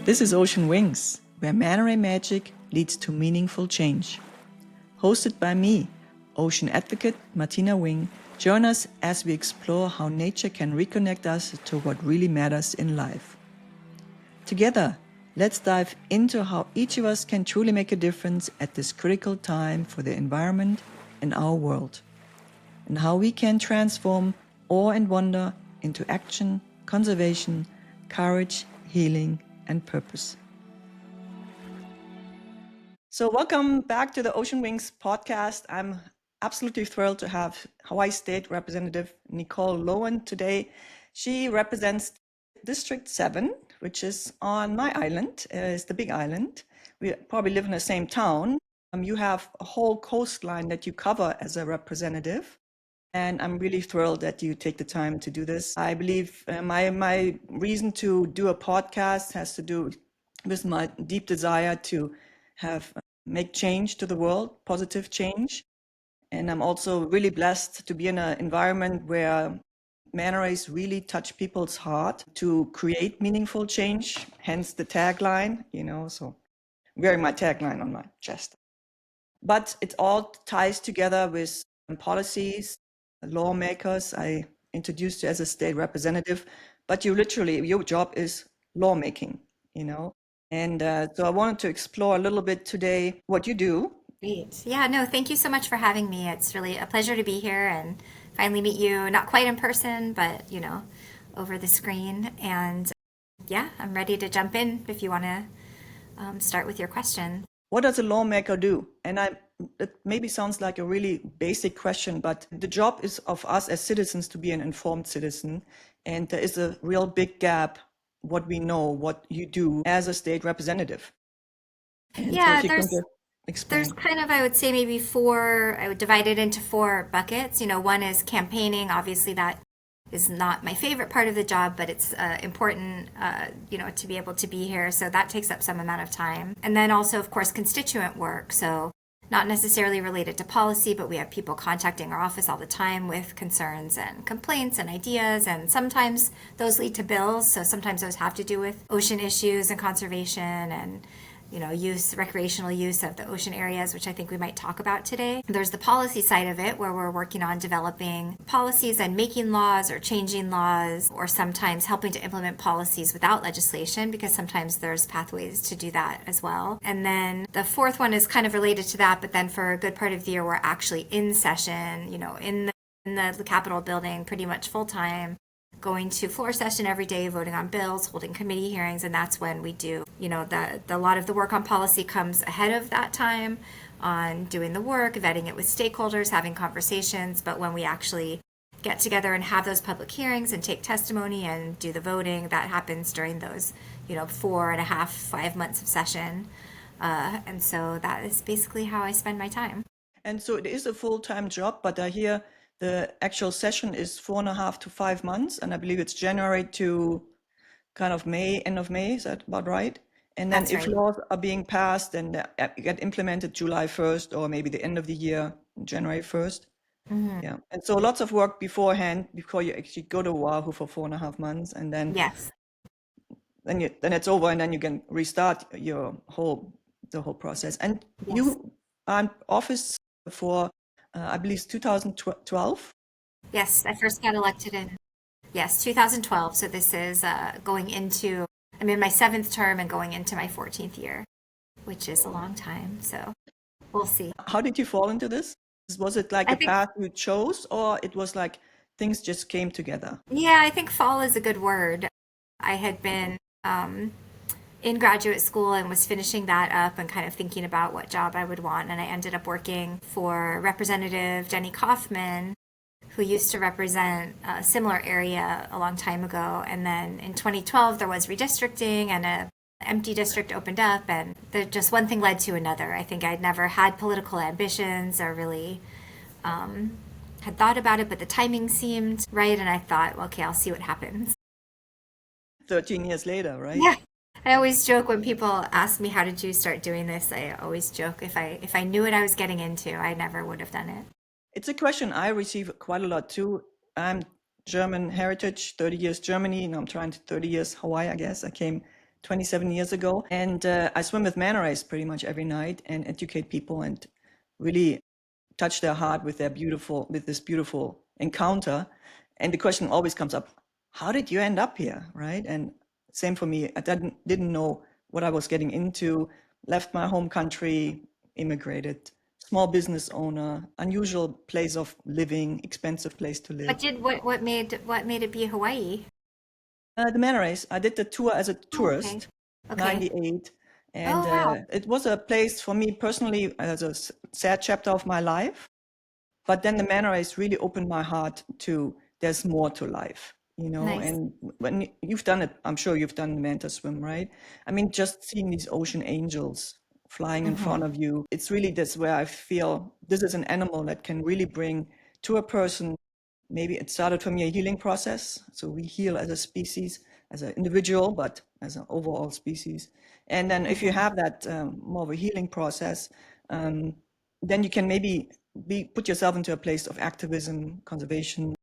This is Ocean Wings, where Man Ray magic leads to meaningful change. Hosted by me, ocean advocate Martina Wing, join us as we explore how nature can reconnect us to what really matters in life. Together, let's dive into how each of us can truly make a difference at this critical time for the environment and our world, and how we can transform awe and wonder into action, conservation, courage, healing, and purpose. So welcome back to the Ocean Wings podcast. I'm absolutely thrilled to have Hawaii State Representative Nicole Lowen today. She represents District 7, which is on my island, is the Big Island. We probably live in the same town. You have a whole coastline that you cover as a representative. And I'm really thrilled that you take the time to do this. I believe my reason to do a podcast has to do with my deep desire to make change to the world, positive change. And I'm also really blessed to be in an environment where manta rays really touch people's heart to create meaningful change, hence the tagline, so I'm wearing my tagline on my chest. But it all ties together with policies, lawmakers. I introduced you as a state representative, but your job is lawmaking, And so I wanted to explore a little bit today what you do. Great. Yeah, no, thank you so much for having me. It's really a pleasure to be here and finally meet you, not quite in person, but, over the screen. And yeah, I'm ready to jump in if you want to start with your question. What does a lawmaker do? And it maybe sounds like a really basic question, but the job is of us as citizens to be an informed citizen. And there is a real big gap, what we know, what you do as a state representative. And Yeah, so there's kind of, I would say maybe I would divide it into four buckets. One is campaigning. Obviously, that is not my favorite part of the job, but it's important, to be able to be here. So that takes up some amount of time. And then also, of course, constituent work. So not necessarily related to policy, but we have people contacting our office all the time with concerns and complaints and ideas. And sometimes those lead to bills. So sometimes those have to do with ocean issues and conservation and recreational use of the ocean areas, which I think we might talk about today. There's the policy side of it, where we're working on developing policies and making laws or changing laws, or sometimes helping to implement policies without legislation, because sometimes there's pathways to do that as well. And then the fourth one is kind of related to that, but then for a good part of the year, we're actually in session, in the Capitol building pretty much full time, going to floor session every day, voting on bills, holding committee hearings, and that's when we do, a lot of the work on policy comes ahead of that time on doing the work, vetting it with stakeholders, having conversations, but when we actually get together and have those public hearings and take testimony and do the voting, that happens during those, 4.5, 5 months of session. And so that is basically how I spend my time. And so it is a full-time job, but I hear the actual session is 4.5 to 5 months, and I believe it's January to kind of May, end of May. Is that about right? And then if laws are being passed and get implemented July 1st, or maybe the end of the year, January 1st. Mm-hmm. Yeah. And so lots of work beforehand, before you actually go to Oahu for 4.5 months, and then yes, then it's over, and then you can restart the whole process. And yes. you are in office for I believe 2012. Yes, I first got elected in 2012. So this is I'm in my 7th term and going into my 14th year, which is a long time. So we'll see. How did you fall into this? Was it like a path you chose, or it was like things just came together? Yeah, I think fall is a good word. I had been in graduate school and was finishing that up and kind of thinking about what job I would want. And I ended up working for Representative Jenny Kaufman, who used to represent a similar area a long time ago. And then in 2012, there was redistricting and an empty district opened up, and just one thing led to another. I think I'd never had political ambitions or really had thought about it, but the timing seemed right. And I thought, well, okay, I'll see what happens. 13 years later, right? Yeah. I always joke when people ask me, how did you start doing this? I always joke, if I knew what I was getting into, I never would have done it. It's a question I receive quite a lot too. I'm German heritage, 30 years Germany, and I'm trying to 30 years Hawaii, I guess. I came 27 years ago. And I swim with manta rays pretty much every night and educate people and really touch their heart with this beautiful encounter. And the question always comes up, how did you end up here, right? And same for me. I didn't know what I was getting into, left my home country, immigrated, small business owner, unusual place of living, expensive place to live. What made it be Hawaii? The manta rays. I did the tour as a tourist, Okay. 98. And wow. it was a place for me personally as a sad chapter of my life. But then the manta rays really opened my heart to there's more to life, Nice. and when you've done it, I'm sure you've done the manta swim, right? I mean, just seeing these ocean angels flying in front of you, it's really this where I feel this is an animal that can really bring to a person. Maybe it started for me a healing process. So we heal as a species, as an individual, but as an overall species. And then if you have that more of a healing process, then you can maybe put yourself into a place of activism, conservation,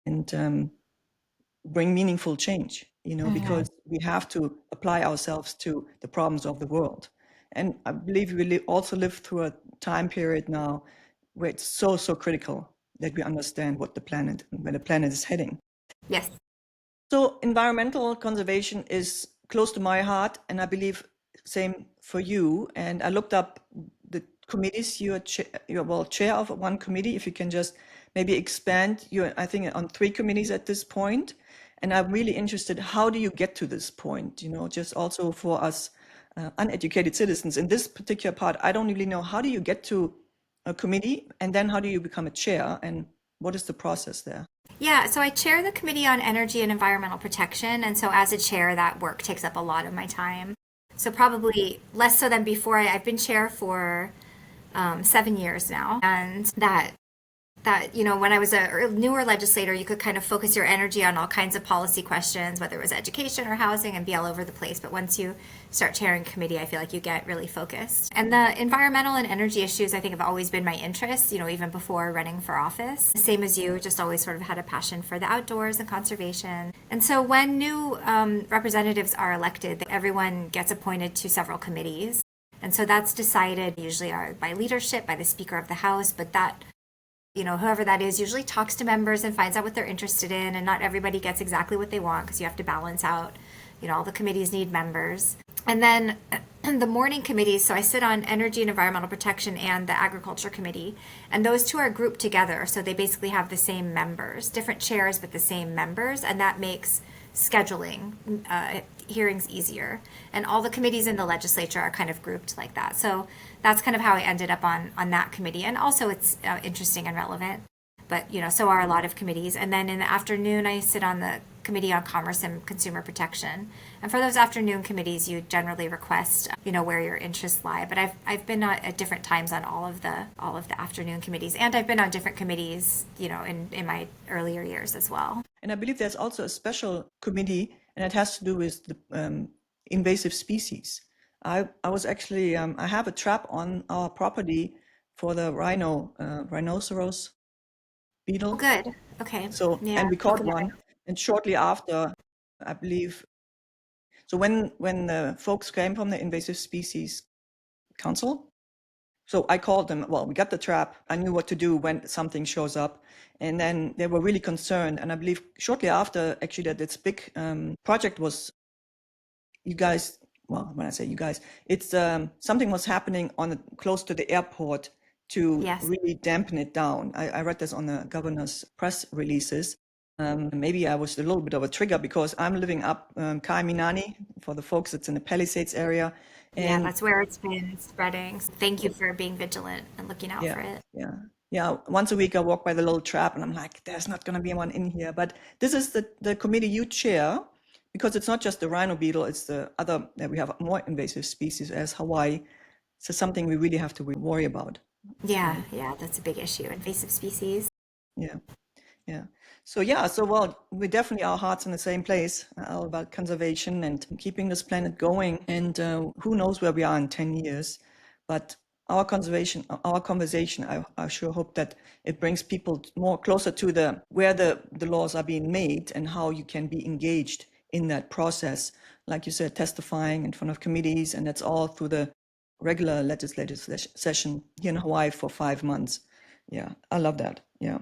and bring meaningful change, because we have to apply ourselves to the problems of the world. And I believe we also live through a time period now where it's so critical that we understand where the planet is heading. Yes. So environmental conservation is close to my heart, and I believe same for you. And I looked up the committees. You're chair of one committee. If you can just maybe expand, you're, I think, on 3 committees at this point. And I'm really interested, how do you get to this point? Just also for us uneducated citizens in this particular part, I don't really know, how do you get to a committee, and then how do you become a chair, and what is the process there? Yeah, so I chair the Committee on Energy and Environmental Protection, and so as a chair, that work takes up a lot of my time. So probably less so than before. I've been chair for 7 years now, and that when I was a newer legislator, you could kind of focus your energy on all kinds of policy questions, whether it was education or housing, and be all over the place. But once you start chairing committee, I feel like you get really focused. And the environmental and energy issues, I think, have always been my interest, even before running for office. Same as you, just always sort of had a passion for the outdoors and conservation. And so when new representatives are elected, everyone gets appointed to several committees. And so that's decided usually by leadership, by the Speaker of the House, but that whoever that is usually talks to members and finds out what they're interested in, and not everybody gets exactly what they want because you have to balance out, all the committees need members. And then the morning committees, so I sit on Energy and Environmental Protection and the Agriculture Committee, and those two are grouped together, so they basically have the same members, different chairs but the same members, and that makes scheduling hearings easier. And all the committees in the legislature are kind of grouped like that. So that's kind of how I ended up on that committee. And also it's interesting and relevant, but so are a lot of committees. And then in the afternoon, I sit on the Committee on Commerce and Consumer Protection. And for those afternoon committees, you generally request, where your interests lie. But I've been at different times on all of the afternoon committees, and I've been on different committees, in my earlier years as well. And I believe there's also a special committee, and it has to do with the invasive species. I was actually, I have a trap on our property for the rhinoceros beetle. Oh, good. Okay. So, yeah. And we caught one. And shortly after, I believe, so when the folks came from the Invasive Species Council, so I called them. Well, we got the trap. I knew what to do when something shows up. And then they were really concerned. And I believe shortly after, actually, that this big project was, you guys, well, when I say you guys, it's something was happening close to the airport to really dampen it down. I read this on the governor's press releases. Maybe I was a little bit of a trigger because I'm living up Kaiminani. For the folks, it's in the Palisades area. And that's where it's been spreading. So thank you for being vigilant and looking out for it. Yeah. Once a week, I walk by the little trap and I'm like, there's not going to be one in here. But this is the committee you chair, because it's not just the rhino beetle, it's the other, we have more invasive species as Hawaii. So something we really have to worry about. Yeah, that's a big issue, invasive species. Yeah. So well, we definitely, our hearts in the same place, all about conservation and keeping this planet going. And who knows where we are in 10 years, but our conversation, I sure hope that it brings people more closer to where the laws are being made and how you can be engaged in that process, like you said, testifying in front of committees, and that's all through the regular legislative session here in Hawaii for 5 months. Yeah, I love that. Yeah.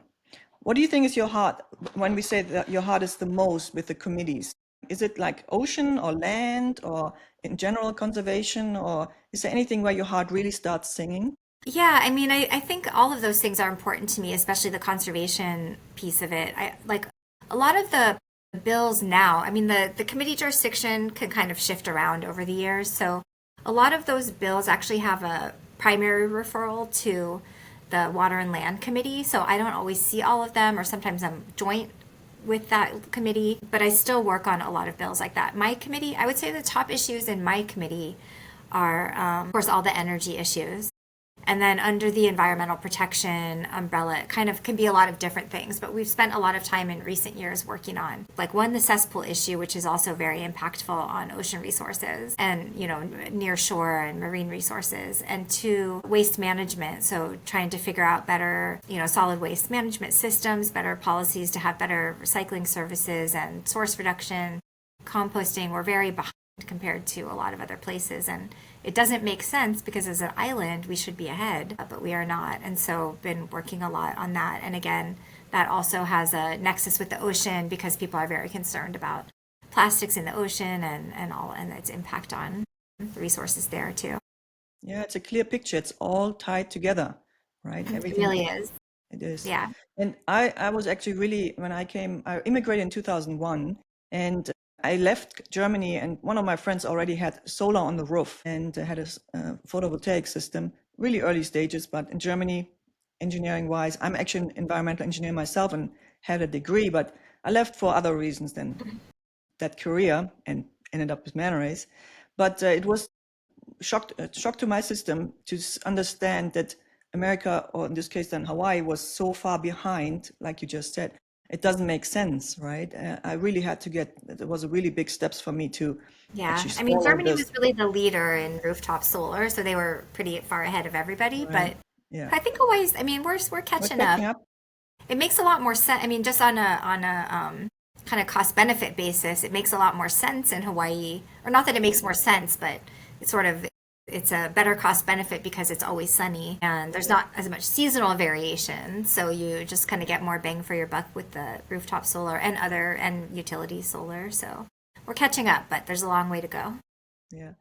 What do you think is your heart when we say that your heart is the most with the committees? Is it like ocean or land or in general conservation, or is there anything where your heart really starts singing? Yeah, I mean, I think all of those things are important to me, especially the conservation piece of it. I like a lot of the bills now. I mean, the committee jurisdiction can kind of shift around over the years. So a lot of those bills actually have a primary referral to the Water and Land Committee. So I don't always see all of them, or sometimes I'm joint with that committee, but I still work on a lot of bills like that. My committee, I would say the top issues in my committee are, of course, all the energy issues. And then under the environmental protection umbrella, it kind of can be a lot of different things, but we've spent a lot of time in recent years working on, like, one, the cesspool issue, which is also very impactful on ocean resources and, near shore and marine resources, and two, waste management. So trying to figure out better, solid waste management systems, better policies to have better recycling services and source reduction, composting. We're very behind compared to a lot of other places, and it doesn't make sense because as an island we should be ahead, but we are not. And so been working a lot on that. And again, that also has a nexus with the ocean because people are very concerned about plastics in the ocean and its impact on the resources there too. Yeah, it's a clear picture. It's all tied together, right? It really is. It is. Yeah. And I was actually really, when I immigrated in 2001, and I left Germany, and one of my friends already had solar on the roof and had a photovoltaic system, really early stages. But in Germany, engineering wise, I'm actually an environmental engineer myself and had a degree, but I left for other reasons than that career and ended up with manta rays. But it was shock to my system to understand that America, or in this case then Hawaii, was so far behind, like you just said. It doesn't make sense, right? I really had to there was a really big steps for me to actually I mean, swallow Germany this. was really the leader in rooftop solar, so they were pretty far ahead of everybody. Right. But Yeah, I think Hawaii's, I mean, we're we're catching catching up. up. It makes a lot more sense. I mean, just on a kind of cost benefit basis, it makes a lot more sense in Hawaii. Or not that it makes more sense, but it's a better cost benefit because it's always sunny and there's not as much seasonal variation. So you just kind of get more bang for your buck with the rooftop solar and utility solar. So we're catching up, but there's a long way to go. Yeah.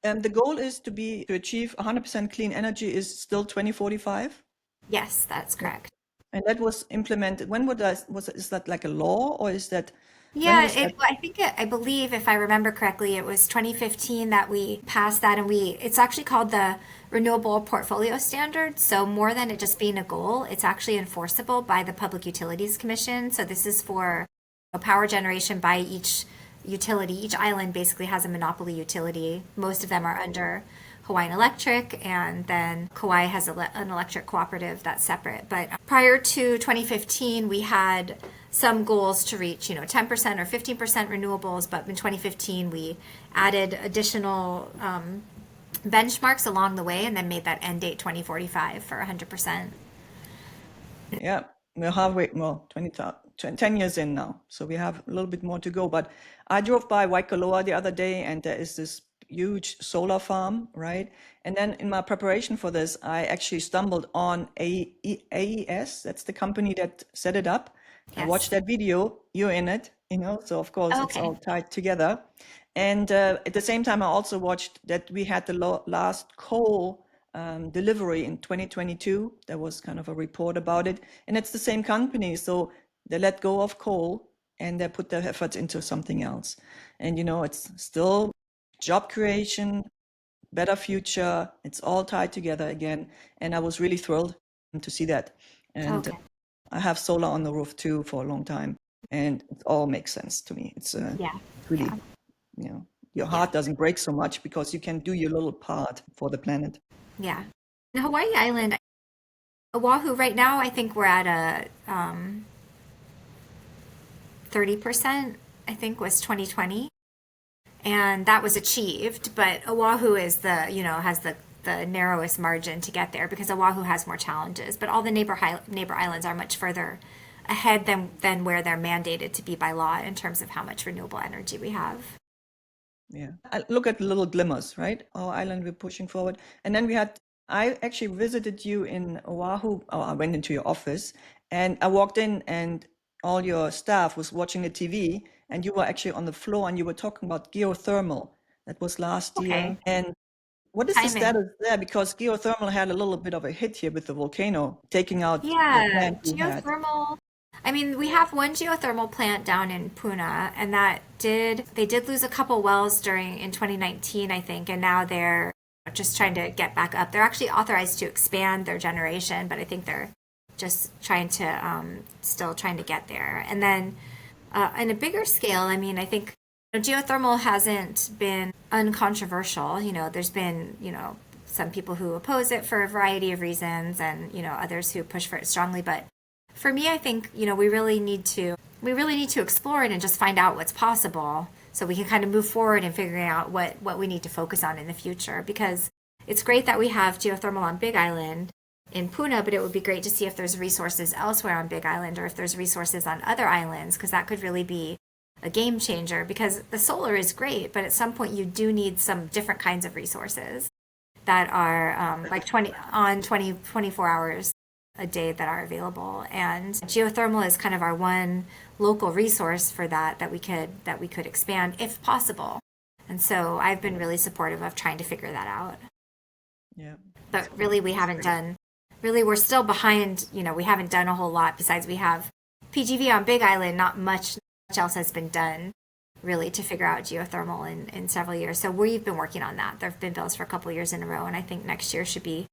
And the goal is to achieve 100% clean energy is still 2045. Yes, that's correct. And that was implemented. When is that like a law, or is that, when Yeah, was that? I believe if I remember correctly, it was 2015 that we passed that, and it's actually called the Renewable Portfolio Standard. So more than it just being a goal, it's actually enforceable by the Public Utilities Commission. So this is for power generation by each utility. Each island basically has a monopoly utility. Most of them are under Hawaiian Electric, and then Kauai has an electric cooperative that's separate. But prior to 2015, we had some goals to reach, 10% or 15% renewables. But in 2015, we added additional benchmarks along the way, and then made that end date 2045 for 100%. Yeah, we're halfway, well, 10 years in now. So we have a little bit more to go. But I drove by Waikoloa the other day, and there is this huge solar farm, right? And then in my preparation for this, I actually stumbled on AES. That's the company that set it up. I watched that video. You're in it, so of course it's all tied together. And at the same time, I also watched that we had the last coal delivery in 2022. There was kind of a report about it, and it's the same company. So they let go of coal and they put their efforts into something else. And it's still job creation, better future. It's all tied together again. And I was really thrilled to see that. And Okay. I have solar on the roof too for a long time, and it all makes sense to me. It's Yeah. really, Yeah. your heart doesn't break so much because you can do your little part for the planet. Yeah. In Hawaii Island, Oahu, right now, I think we're at a 30%, I think was 2020. And that was achieved, but Oahu is has the narrowest margin to get there because Oahu has more challenges, but all the neighbor islands are much further ahead than where they're mandated to be by law in terms of how much renewable energy we have. Yeah. I look at the little glimmers, right? Our island, we're pushing forward. And then I actually visited you in Oahu. Oh, I went into your office and I walked in and all your staff was watching the TV and you were actually on the floor and you were talking about geothermal. That was last year. Okay. And what is the Timing. status there? Because geothermal had a little bit of a hit here with the volcano taking out the Yeah, plant you had. geothermal. I mean, we have one geothermal plant down in Puna, and they did lose a couple wells in 2019, I think, and now they're just trying to get back up. They're actually authorized to expand their generation, but I think they're just still trying to get there. And then on a bigger scale, I mean, I think geothermal hasn't been uncontroversial. There's been, some people who oppose it for a variety of reasons and, others who push for it strongly. But for me, I think, we really need to explore it and just find out what's possible so we can kind of move forward in figuring out what we need to focus on in the future. Because it's great that we have geothermal on Big Island in Puna, but it would be great to see if there's resources elsewhere on Big Island or if there's resources on other islands, because that could really be a game changer. Because the solar is great, but at some point you do need some different kinds of resources that are like 24 hours a day that are available. And geothermal is kind of our one local resource for that we could expand if possible. And so I've been really supportive of trying to figure that out. Yeah. But really we're still behind, we haven't done a whole lot besides we have PGV on Big Island. Not much else has been done really to figure out geothermal in several years. So we've been working on that. There have been bills for a couple of years in a row, and I think next year should be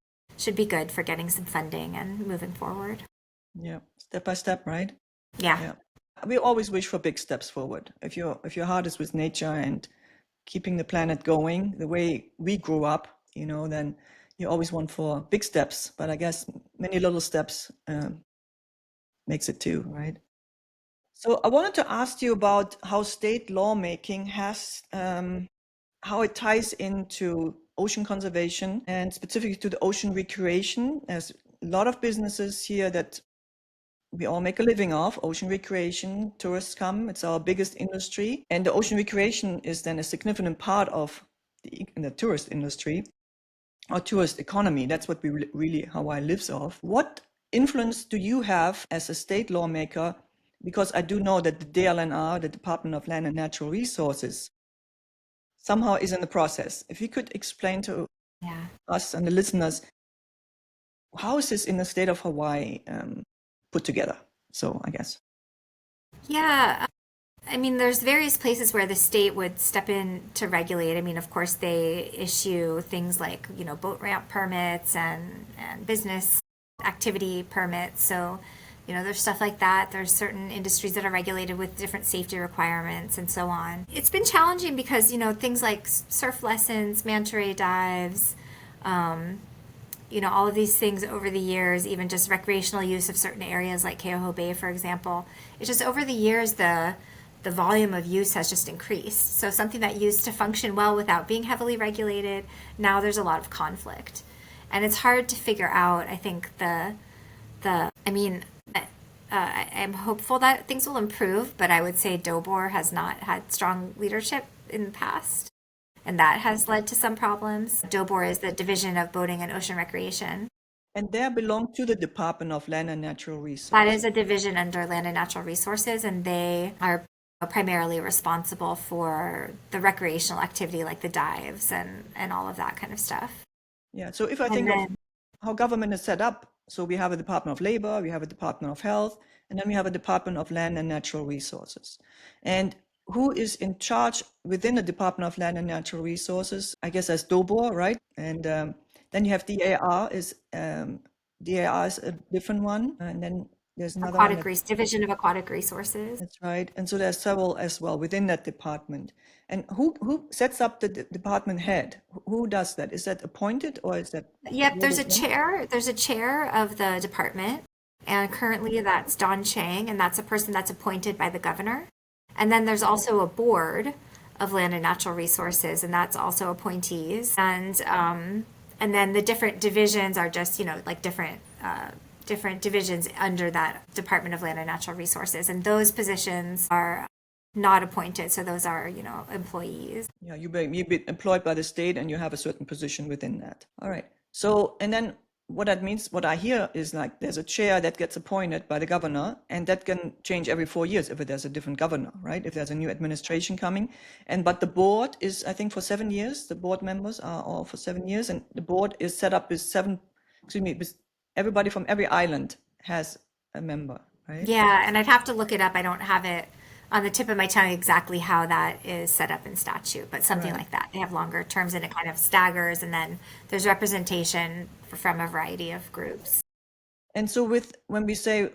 good for getting some funding and moving forward. Yeah, step by step, right? Yeah. We always wish for big steps forward. If your heart is with nature and keeping the planet going the way we grew up, then you always want for big steps. But I guess many little steps makes it too, right? So I wanted to ask you about how state lawmaking has, how it ties into ocean conservation and specifically to the ocean recreation. There's a lot of businesses here that we all make a living off. Ocean recreation, tourists come, it's our biggest industry. And the ocean recreation is then a significant part of the tourist industry or tourist economy. That's what we really Hawaii lives off. What influence do you have as a state lawmaker? Because I do know that the DLNR, the Department of Land and Natural Resources, somehow is in the process. If you could explain to us and the listeners, how is this in the state of Hawaii put together? So I guess. Yeah. I mean, there's various places where the state would step in to regulate. I mean, of course, they issue things like, boat ramp permits and business activity permits. So, there's stuff like that. There's certain industries that are regulated with different safety requirements and so on. It's been challenging because, things like surf lessons, manta ray dives, all of these things over the years, even just recreational use of certain areas like Keoho Bay, for example. It's just over the years, the volume of use has just increased. So something that used to function well without being heavily regulated, now there's a lot of conflict. And it's hard to figure out, I think, I'm hopeful that things will improve, but I would say DOBOR has not had strong leadership in the past, and that has led to some problems. DOBOR is the Division of Boating and Ocean Recreation. And they belong to the Department of Land and Natural Resources. That is a division under Land and Natural Resources, and they are primarily responsible for the recreational activity like the dives and all of that kind of stuff. Yeah, so if I think of how government is set up, so we have a Department of Labor, we have a Department of Health, and then we have a Department of Land and Natural Resources. And who is in charge within the Department of Land and Natural Resources? I guess as DOBOR, right? And then you have DAR is a different one, and then there's another Division of Aquatic Resources. That's right. And so there's several as well within that department. And who sets up the department head? Who does that? Is that appointed or is that? Yep, there's a chair. There's a chair of the department, and currently that's Don Chang, and that's a person that's appointed by the governor. And then there's also a board of Land and Natural Resources, and that's also appointees. And then the different divisions are just like different different divisions under that Department of Land and Natural Resources. And those positions are not appointed. So those are, employees. Yeah, you be employed by the state and you have a certain position within that. All right. So, and then what that means, what I hear is like there's a chair that gets appointed by the governor, and that can change every 4 years if there's a different governor, right? If there's a new administration coming. But the board is, I think, for 7 years. The board members are all for 7 years, and the board is set up with everybody from every island has a member, right? Yeah, and I'd have to look it up. I don't have it on the tip of my tongue exactly how that is set up in statute, but something like that. They have longer terms and it kind of staggers, and then there's representation from a variety of groups. And so when we say,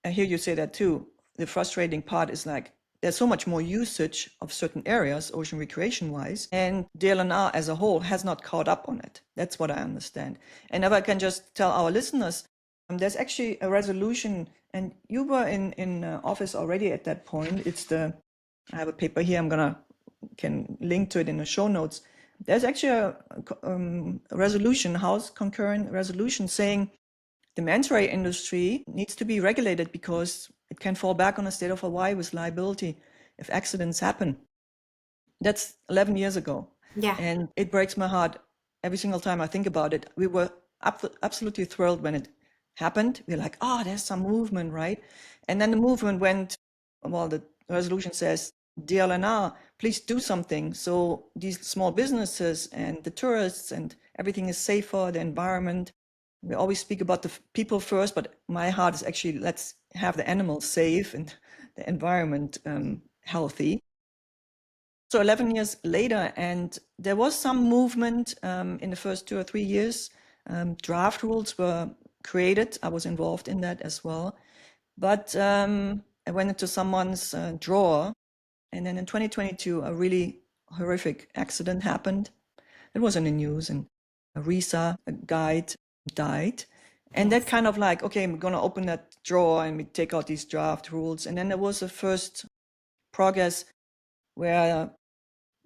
I hear you say that too, the frustrating part is like there's so much more usage of certain areas, ocean recreation wise, and DLNR as a whole has not caught up on it. That's what I understand. And if I can just tell our listeners, there's actually a resolution, and you were in office already at that point. I have a paper here. Can link to it in the show notes. There's actually a resolution, House concurrent resolution, saying the manta ray industry needs to be regulated because it can fall back on the state of Hawaii with liability if accidents happen. That's 11 years ago. Yeah. And it breaks my heart every single time I think about it. We were absolutely thrilled when it happened. We're like, oh, there's some movement, right? And then the movement went, well, the resolution says, DLNR, please do something so these small businesses and the tourists and everything is safer, the environment. We always speak about the people first, but my heart is actually, let's have the animals safe and the environment healthy. So 11 years later, and there was some movement in the first 2 or 3 years. Draft rules were created. I was involved in that as well. But I went into someone's drawer, and then in 2022, a really horrific accident happened. It was in the news, and a RISA guide died. And that kind of like, okay, I'm going to open that drawer and we take out these draft rules. And then there was a first progress where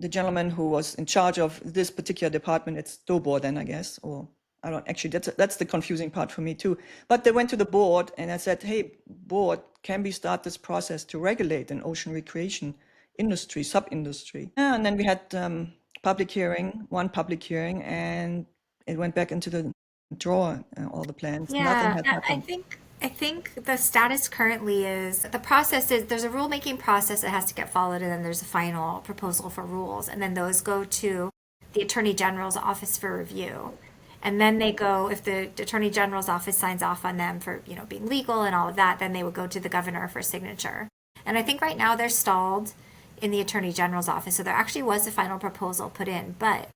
the gentleman who was in charge of this particular department, it's DOBOR then, I guess, or I don't actually, that's the confusing part for me too. But they went to the board and I said, hey, board, can we start this process to regulate an ocean recreation industry, sub-industry? And then we had one public hearing, and it went back into the drawer, all the plans. Nothing had happened. I think the status currently is the process is there's a rulemaking process that has to get followed, and then there's a final proposal for rules, and then those go to the Attorney General's office for review. And then they go, if the Attorney General's office signs off on them for, being legal and all of that, then they would go to the governor for signature. And I think right now they're stalled in the Attorney General's office. So there actually was a final proposal put in. But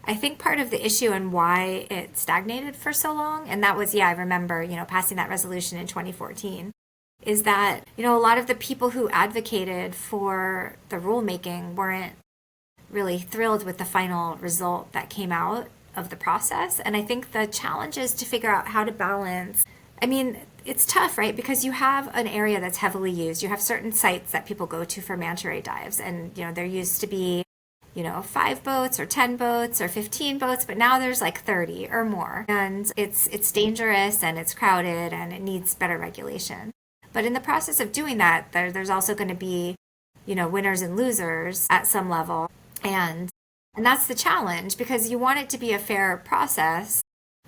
I think part of the issue and why it stagnated for so long, and that was, I remember, passing that resolution in 2014, is that, a lot of the people who advocated for the rulemaking weren't really thrilled with the final result that came out of the process. And I think the challenge is to figure out how to balance. I mean, it's tough, right? Because you have an area that's heavily used. You have certain sites that people go to for manta ray dives. And, there used to be, 5 boats or 10 boats or 15 boats, but now there's like 30 or more. And it's dangerous and it's crowded and it needs better regulation. But in the process of doing that, there's also going to be, winners and losers at some level. And that's the challenge, because you want it to be a fair process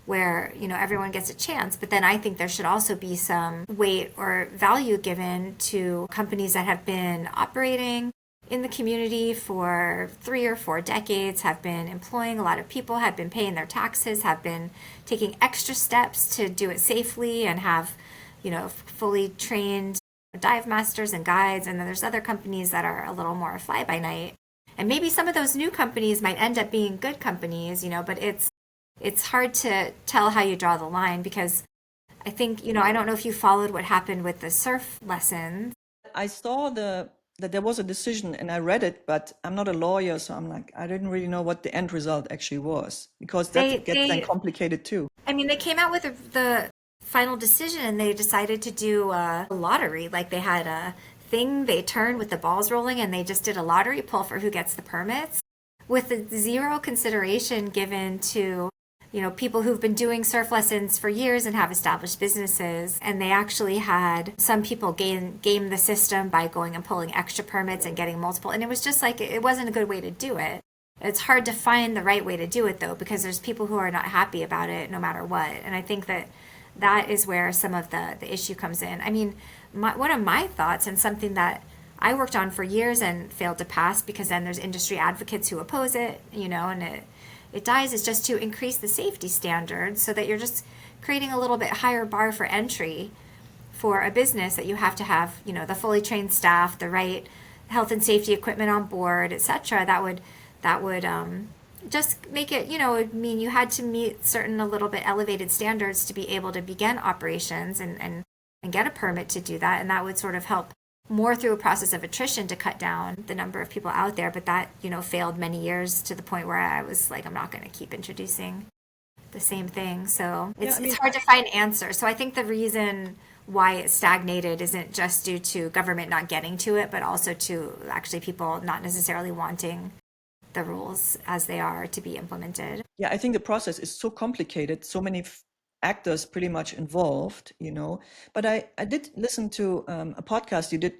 where, everyone gets a chance. But then I think there should also be some weight or value given to companies that have been operating in the community for 3 or 4 decades, have been employing a lot of people, have been paying their taxes, have been taking extra steps to do it safely and have, fully trained dive masters and guides. And then there's other companies that are a little more fly by night. And maybe some of those new companies might end up being good companies, but it's hard to tell how you draw the line, because I think, I don't know if you followed what happened with the surf lessons. I saw that there was a decision and I read it, but I'm not a lawyer, so I'm like, I didn't really know what the end result actually was, because that gets then complicated too. I mean, they came out with the final decision and they decided to do a lottery. Like they had a thing they turned with the balls rolling, and they just did a lottery pull for who gets the permits, with zero consideration given to people who've been doing surf lessons for years and have established businesses, and they actually had some people game the system by going and pulling extra permits and getting multiple, and it was just like, it wasn't a good way to do it. It's hard to find the right way to do it, though, because there's people who are not happy about it no matter what, and I think that is where some of the issue comes in. I mean, one of my thoughts, and something that I worked on for years and failed to pass because then there's industry advocates who oppose it, and it dies, is just to increase the safety standards so that you're just creating a little bit higher bar for entry for a business, that you have to have, the fully trained staff, the right health and safety equipment on board, etc. That would just make it, you had to meet certain a little bit elevated standards to be able to begin operations and get a permit to do that. And that would sort of help more through a process of attrition to cut down the number of people out there. But that, failed many years, to the point where I was like, I'm not going to keep introducing the same thing. So it's hard to find answers. So I think the reason why it stagnated isn't just due to government not getting to it, but also to actually people not necessarily wanting the rules as they are to be implemented. Yeah, I think the process is so complicated, so many actors pretty much involved, But I did listen to a podcast you did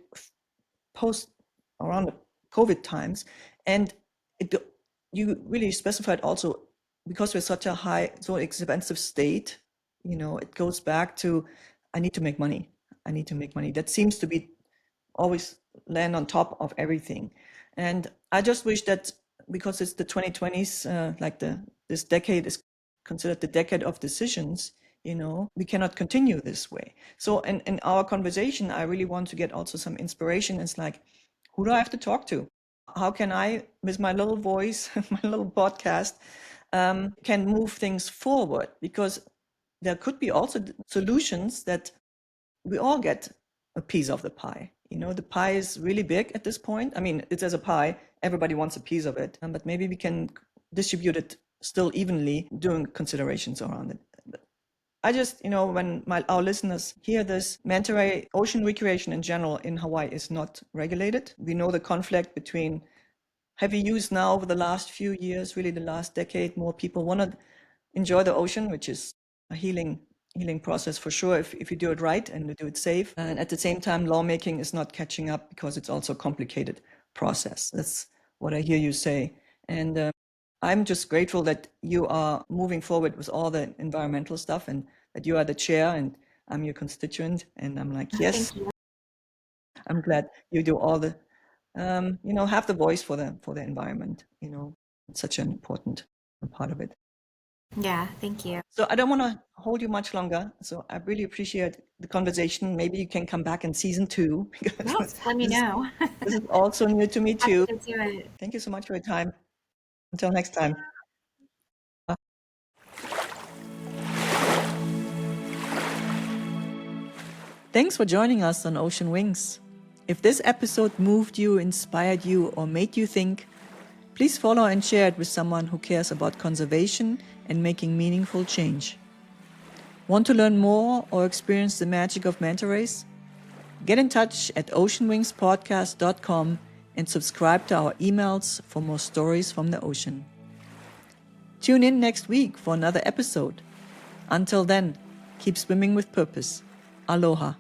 post around the COVID times, and you really specified also, because we're such a so expensive state, it goes back to, I need to make money. I need to make money. That seems to be always land on top of everything. And I just wish that, because it's the 2020s, this decade is considered the decade of decisions, we cannot continue this way. So in our conversation, I really want to get also some inspiration. It's like, who do I have to talk to? How can I, with my little voice, my little podcast, can move things forward? Because there could be also solutions that we all get a piece of the pie. The pie is really big at this point. I mean, it's as a pie, everybody wants a piece of it, but maybe we can distribute it still evenly, doing considerations around it. I just, when our listeners hear this, manta ray ocean recreation in general in Hawaii is not regulated. We know the conflict between heavy use now over the last few years, really the last decade. More people want to enjoy the ocean, which is a healing process for sure, if you do it right and you do it safe. And at the same time, lawmaking is not catching up, because it's also a complicated process. That's what I hear you say. And I'm just grateful that you are moving forward with all the environmental stuff, and that you are the chair and I'm your constituent. And I'm like, yes, I'm glad you do all the, have the voice for the environment. It's such an important part of it. Yeah, thank you. So I don't want to hold you much longer. So I really appreciate the conversation. Maybe you can come back in season 2. Yes, let me know. This is also new to me too. Happy to do it. Thank you so much for your time. Until next time. Thanks for joining us on Ocean Wings. If this episode moved you, inspired you, or made you think, please follow and share it with someone who cares about conservation and making meaningful change. Want to learn more or experience the magic of manta rays? Get in touch at oceanwingspodcast.com and subscribe to our emails for more stories from the ocean. Tune in next week for another episode. Until then, keep swimming with purpose. Aloha.